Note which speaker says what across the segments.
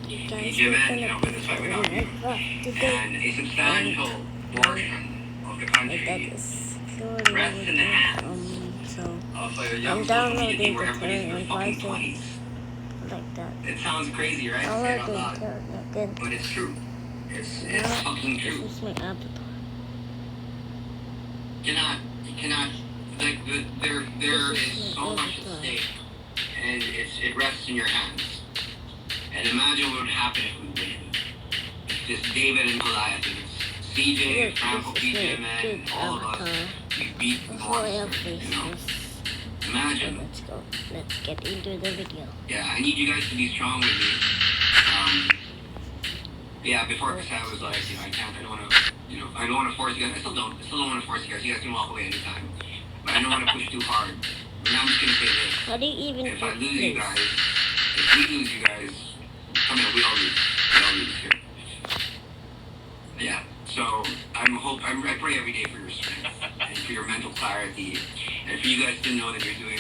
Speaker 1: Guys, we're gonna put it today.
Speaker 2: And a substantial portion of the
Speaker 1: My dad
Speaker 2: country
Speaker 1: is currently
Speaker 2: rests in the hands
Speaker 1: so
Speaker 2: of a
Speaker 1: I'm
Speaker 2: young social media
Speaker 1: downloading
Speaker 2: team where
Speaker 1: the
Speaker 2: everybody's in
Speaker 1: turn
Speaker 2: their
Speaker 1: and
Speaker 2: fucking
Speaker 1: Python
Speaker 2: 20s.
Speaker 1: like that.
Speaker 2: It sounds crazy, right? To say it out
Speaker 1: Downloading
Speaker 2: loud.
Speaker 1: turn again.
Speaker 2: But it's true. It's
Speaker 1: Now,
Speaker 2: fucking
Speaker 1: this
Speaker 2: true.
Speaker 1: is my avatar.
Speaker 2: You cannot, like, there is so much at stake, and it rests in your hands. And imagine what would happen if we win. It's just David and Goliath. It's CJ,
Speaker 1: Look,
Speaker 2: Franco,
Speaker 1: this is my
Speaker 2: PJ, man,
Speaker 1: good
Speaker 2: all of us.
Speaker 1: avatar.
Speaker 2: We beat the
Speaker 1: Before I
Speaker 2: monster, you know?
Speaker 1: update this, so
Speaker 2: Imagine.
Speaker 1: let's go. Let's get into the video.
Speaker 2: Yeah, I need you guys to be strong with me. Yeah, before, because I was like, I don't want to, I don't want to force you guys. I still don't want to force you guys. You guys can walk away anytime. But I don't want to push too hard. But now I'm just going to say this.
Speaker 1: How do you even
Speaker 2: If I
Speaker 1: do
Speaker 2: lose you
Speaker 1: this?
Speaker 2: guys, if we lose you guys, I mean, we all lose. We all lose here. Yeah, so I pray every day for your strength and for your mental clarity and for you guys to know that you're doing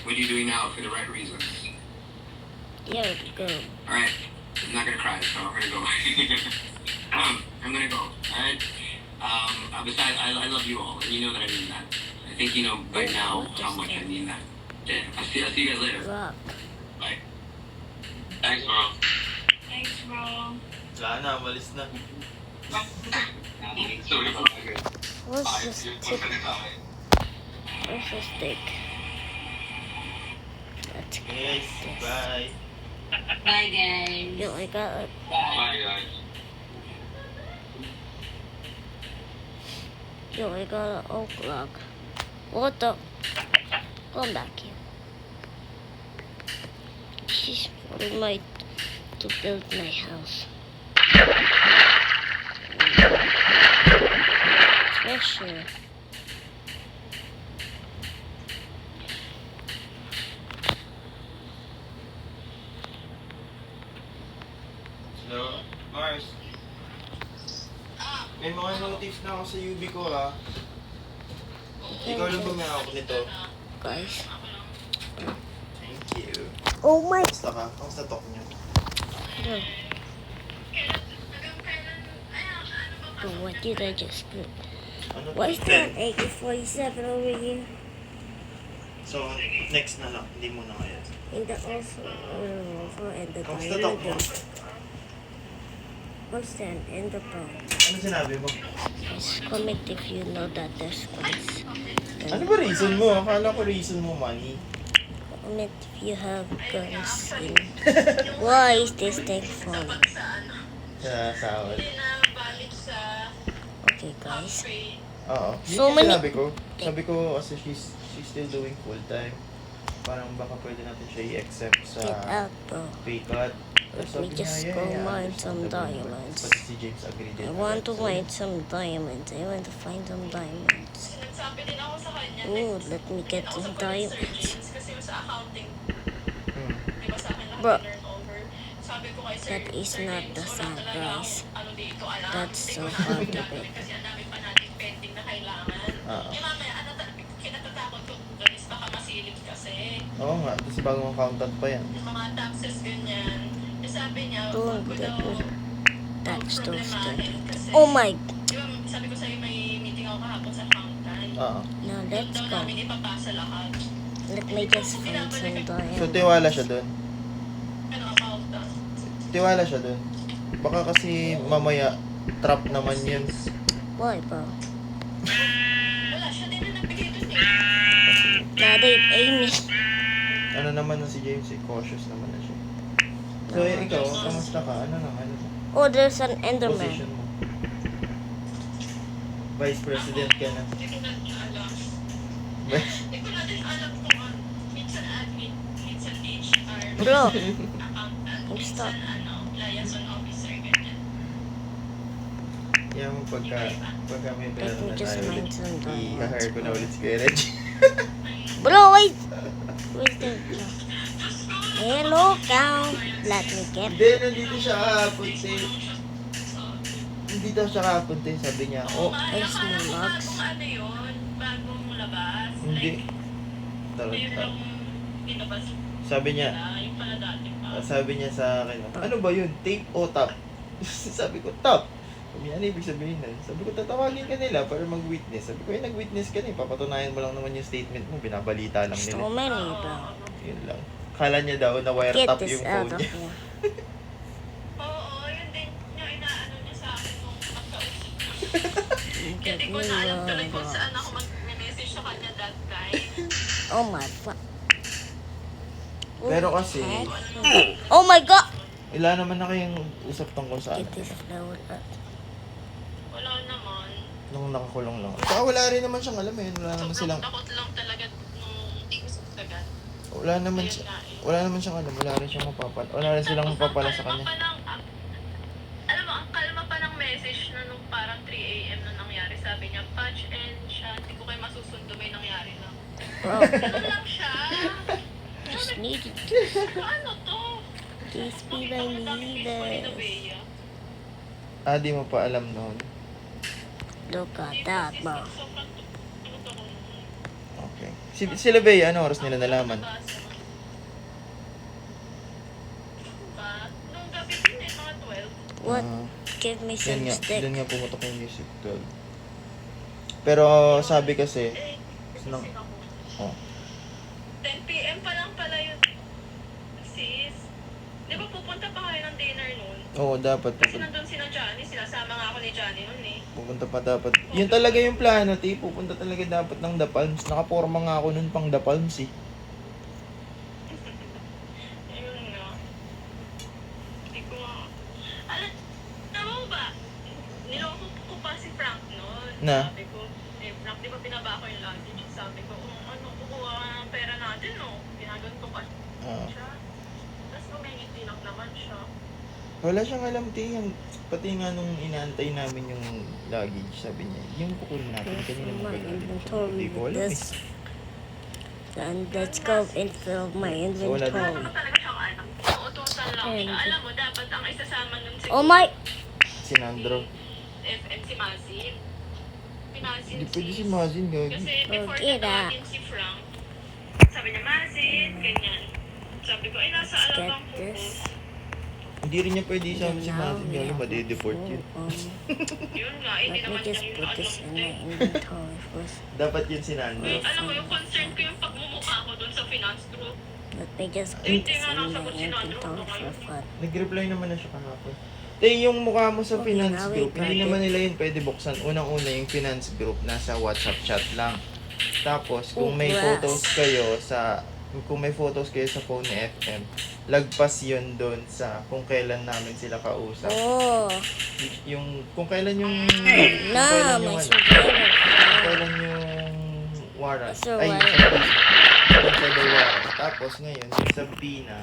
Speaker 2: what you're doing now for the right reasons.
Speaker 1: Here we go.
Speaker 2: Alright, I'm not gonna cry, so I'm gonna go. I'm gonna go, alright? Besides, I love you all, and you know that I mean that. I think you know by now how much I mean that. Yeah, I'll see you guys later.
Speaker 1: Rock.
Speaker 2: Bye. Thanks, bro.
Speaker 3: Thanks, bro.
Speaker 4: Wala na, malis na.
Speaker 2: Sorry about that, guys.
Speaker 1: What's the stick? Where's the stick? Let's go.
Speaker 4: Yes, bye.
Speaker 3: Bye, guys.
Speaker 1: Yo, I got it.
Speaker 2: Bye, guys.
Speaker 1: Yo, I got an oak log. What the? Come back here. Sheesh, what am I to build my house? Treasure.
Speaker 4: Hello, Mars. May mga notice na ako sa UV ko ha. Ikaw lang ba may ako nito?
Speaker 1: Guys.
Speaker 4: Thank you.
Speaker 1: Oh my.
Speaker 4: Kamusta ka? Kamusta talk niyo?
Speaker 1: No. Oh, what did I just do?
Speaker 4: Ano
Speaker 1: Why is
Speaker 4: to?
Speaker 1: there an AK-47 over here?
Speaker 4: So, next na lang. Hindi muna ngayon.
Speaker 1: In the also and the
Speaker 4: Kamusta talk mo?
Speaker 1: What's that in the bone?
Speaker 4: Ano sinabi mo?
Speaker 1: Just comment if you know that there's guns.
Speaker 4: Ano ba reason mo? Akala ko reason mo money.
Speaker 1: Comment if you have guns in. Why is this thing falling?
Speaker 4: Sa sahod.
Speaker 1: Okay, guys.
Speaker 4: Oo. Yun
Speaker 1: So
Speaker 4: yung
Speaker 1: many-
Speaker 4: sinabi ko. Sabi ko kasi she's still doing full time. Parang baka pwede natin siya i-accept sa
Speaker 1: Get out, bro.
Speaker 4: pay cut.
Speaker 1: Let me just go mine some diamonds.
Speaker 4: Pati si James agreed din.
Speaker 1: I want to find some diamonds. I want to find some diamonds.
Speaker 3: Nagsabi din ako sa kanya.
Speaker 1: Ooh, let me get some diamonds.
Speaker 3: Kasi sa accounting,
Speaker 4: Hmm.
Speaker 3: di ba sa akin
Speaker 1: Bro.
Speaker 3: lahat turnover. Sabi ko kay sir,
Speaker 1: That is
Speaker 3: sir,
Speaker 1: not
Speaker 3: James,
Speaker 1: the
Speaker 3: wala
Speaker 1: sound,
Speaker 3: talaga
Speaker 1: guys.
Speaker 3: akong ano dito, alam.
Speaker 1: That's
Speaker 3: Hindi
Speaker 1: so
Speaker 3: ko
Speaker 1: hard to
Speaker 3: gagawin
Speaker 1: get.
Speaker 3: Kasi ang dami pa nating pending na kailangan.
Speaker 4: Oo.
Speaker 3: Eh mamaya, kinatatakot ko guys, baka masilip kasi.
Speaker 4: Oo nga. Tapos bagong accountant pa yan.
Speaker 3: Yung mga taxes, ganyan. Eh sabi niya,
Speaker 1: Don't
Speaker 3: huwag ko
Speaker 1: get
Speaker 3: daw
Speaker 1: me. That's so
Speaker 3: problemahin
Speaker 1: stupid.
Speaker 3: kasi,
Speaker 1: Oh my.
Speaker 3: di ba, sabi ko sa'yo may meeting ako kahapon sa accountant.
Speaker 4: Oo.
Speaker 1: Now
Speaker 3: Doon
Speaker 1: let's
Speaker 3: daw
Speaker 1: go.
Speaker 3: namin ipapasa lahat.
Speaker 1: Let me just find some
Speaker 4: So,
Speaker 1: diamonds.
Speaker 4: tiwala siya dun.
Speaker 3: Ano about that?
Speaker 4: Tiwala siya dun. Baka kasi mamaya trap naman yun.
Speaker 1: Why, bro?
Speaker 3: Wala, siya din na nagbigay dun eh.
Speaker 1: Now they aim me.
Speaker 4: Ano naman na si James eh. Cautious naman na siya. So, ikaw, kamusta ka? Ano naman?
Speaker 1: Oh, there's an Enderman.
Speaker 4: Position mo. Vice President ka na.
Speaker 3: Hindi ko na alam.
Speaker 4: Vice-
Speaker 3: Hindi ko na din alam kung minsan admin, minsan HR,
Speaker 1: Bro,
Speaker 3: accountant,
Speaker 1: Stop.
Speaker 3: minsan liaison officer, ganyan.
Speaker 4: Kaya mo pagka may pera
Speaker 1: Let me
Speaker 4: na
Speaker 1: just
Speaker 4: tayo
Speaker 1: find
Speaker 4: ulit,
Speaker 1: some diamonds.
Speaker 4: i-hire ko na ulit si Kuya Reg.
Speaker 1: bro, wait. Where's the... Hello, cow. Let me get...
Speaker 4: Hindi, nandito siya kahapon, te. Hindi daw siya kahapon, te. Sabi niya, oh,
Speaker 1: Ay, small logs.
Speaker 3: Kung ano yun, bagong labas.
Speaker 4: hindi.
Speaker 3: Like,
Speaker 4: Tarot
Speaker 3: yun
Speaker 4: ka.
Speaker 3: lang pinabas
Speaker 4: Sabi niya,
Speaker 3: nila, yung pala dati pa.
Speaker 4: Sabi niya sa akin, ano ba yun? Tape o top? Sabi ko, top. Sabi niya, ano ibig sabihin nun? Sabi ko, tatawagin ka nila para mag-witness. Sabi ko, nag-witness ka na eh. Papatunayan mo lang naman yung statement mo. Binabalita lang
Speaker 1: So
Speaker 4: nila.
Speaker 1: many, bro.
Speaker 4: Yun lang. Kala niya daw na wire
Speaker 1: Get
Speaker 4: top
Speaker 1: this
Speaker 4: yung
Speaker 1: out
Speaker 4: phone
Speaker 1: of
Speaker 4: niya.
Speaker 1: here.
Speaker 3: Oo, yun din yung inaano niya sa akin nung magkausap.
Speaker 1: Get
Speaker 3: Hindi ko
Speaker 1: me
Speaker 3: na alam tuloy kung
Speaker 1: wrong.
Speaker 3: saan ako mag-message sa kanya that time.
Speaker 1: Oh my fuck.
Speaker 4: Pero kasi,
Speaker 1: Oh my god!
Speaker 4: wala naman na kayong usap tungkol sa
Speaker 1: Get
Speaker 4: anak
Speaker 1: this
Speaker 4: niya.
Speaker 1: flower up.
Speaker 3: Wala naman.
Speaker 4: Nung nakakulong lang. Saka wala rin naman siyang alam eh. Wala naman
Speaker 3: Sobrang
Speaker 4: silang,
Speaker 3: takot lang talaga nung hindi ko agad.
Speaker 4: wala naman
Speaker 3: Ayun
Speaker 4: siya,
Speaker 3: nga eh.
Speaker 4: wala naman siyang alam. Wala rin siyang mapapala. Wala rin silang mapapala sa kanya.
Speaker 3: Alam mo, ang kalma pa ng message na nung parang 3 a.m. na nangyari. Sabi niya, Patch and siya, hindi ko kayo masusundo, may nangyari lang.
Speaker 1: Bro,
Speaker 3: Ganun lang siya.
Speaker 1: just needed
Speaker 3: Ano to?
Speaker 1: this speed I
Speaker 3: Nakita ko ang daming
Speaker 1: need
Speaker 3: Facebook ni
Speaker 1: this.
Speaker 3: Nobea.
Speaker 4: Di mo pa alam noon.
Speaker 1: Look at that, bro.
Speaker 3: Sobrang tulog ako nun.
Speaker 4: Okay. Sila Bea, ano oras nila nalaman?
Speaker 3: Diba? Nung gabi din eh, mga 12.
Speaker 1: What?
Speaker 4: Ah,
Speaker 1: Give me
Speaker 4: Yan
Speaker 1: some
Speaker 4: nga,
Speaker 1: stick.
Speaker 4: doon nga pumutok yung music 12. Pero sabi kasi,
Speaker 3: Eh,
Speaker 4: Nang-
Speaker 3: gising ako.
Speaker 4: oh,
Speaker 3: 10 p.m. pa lang pala yun. Sis, di ba pupunta pa kayo ng dinner noon?
Speaker 4: oo, dapat
Speaker 3: Kasi nandun sina Johnny, sinasama nga ako ni Johnny noon eh.
Speaker 4: pupunta pa dapat. Yun talaga yung plano, ti. Pupunta talaga dapat ng The Palms. Nakaporma nga ako nun pang The Palms eh.
Speaker 3: Ayun nga. Hindi ko nga. Alam mo ba? Niloko ko pa si Frank noon.
Speaker 4: Na?
Speaker 3: Sabi ko, Frank, di ba pinaba ko yung luggage? Sabi ko, ano, kukuha ka ng pera natin, no? Ginagan ko pa
Speaker 4: Ah.
Speaker 3: siya. Tapos kumingiti lang naman siya.
Speaker 4: Wala siyang alam, ti. Yung, pati nga nung inaantay namin yung luggage, sabi niya, yung kukunin natin, kanina mo
Speaker 1: My
Speaker 4: kailangan.
Speaker 1: inventory
Speaker 4: Hindi ko
Speaker 1: with
Speaker 4: alam eh.
Speaker 1: this. Then let's go and fill my
Speaker 3: Wala
Speaker 1: inventory.
Speaker 3: naman talaga siyang alam. Uutusan lang siya. Alam mo, dapat ang isasama nun siguro.
Speaker 1: Oh my!
Speaker 4: Si Nandro.
Speaker 3: FM si Mazin. Si Mazin.
Speaker 4: Hindi pwede si Mazin, gagi.
Speaker 3: Kasi before
Speaker 1: Okay na.
Speaker 3: tatawagin si Frank, sabi niya, Mazin, ganyan. Sabi ko, ay nasa
Speaker 1: Get
Speaker 3: alabang po.
Speaker 1: this.
Speaker 4: Hindi rin niya pwede isama si
Speaker 1: Now
Speaker 4: Mazin,
Speaker 1: we
Speaker 4: gagi.
Speaker 1: have
Speaker 4: Madedeport yun.
Speaker 3: Yun nga, hindi
Speaker 1: Let me
Speaker 3: naman
Speaker 1: just
Speaker 3: niya yung
Speaker 1: put this in my
Speaker 3: alam.
Speaker 1: inventory first.
Speaker 4: Dapat yun si Nandro.
Speaker 3: Wait, alam mo, yung concern ko yung pagmumukha ko dun sa finance group.
Speaker 1: Let me just put
Speaker 3: Hindi
Speaker 1: this
Speaker 3: nga
Speaker 1: in my
Speaker 3: nasagot si Nandro
Speaker 1: inventory
Speaker 3: kung
Speaker 1: for
Speaker 3: ngayon.
Speaker 1: fun.
Speaker 4: Nag-reply naman na siya kahapon. Yung mukha mo sa
Speaker 1: Okay,
Speaker 4: finance
Speaker 1: now we
Speaker 4: group,
Speaker 1: got
Speaker 4: hindi
Speaker 1: it.
Speaker 4: naman nila yun pwede buksan. Unang-una yung finance group, nasa WhatsApp chat lang. Tapos, kung may
Speaker 1: Oh,
Speaker 4: photos kayo sa phone ni FM, lagpas yun doon sa kung kailan namin sila kausap.
Speaker 1: Oh,
Speaker 4: Yung, kung kailan yung,
Speaker 1: no,
Speaker 4: kailan
Speaker 1: my
Speaker 4: yung,
Speaker 1: survivor.
Speaker 4: kung kailan yung warrant.
Speaker 1: So,
Speaker 4: Ay,
Speaker 1: warrant.
Speaker 4: yung survivor warrant. Tapos ngayon, yung sa Bina,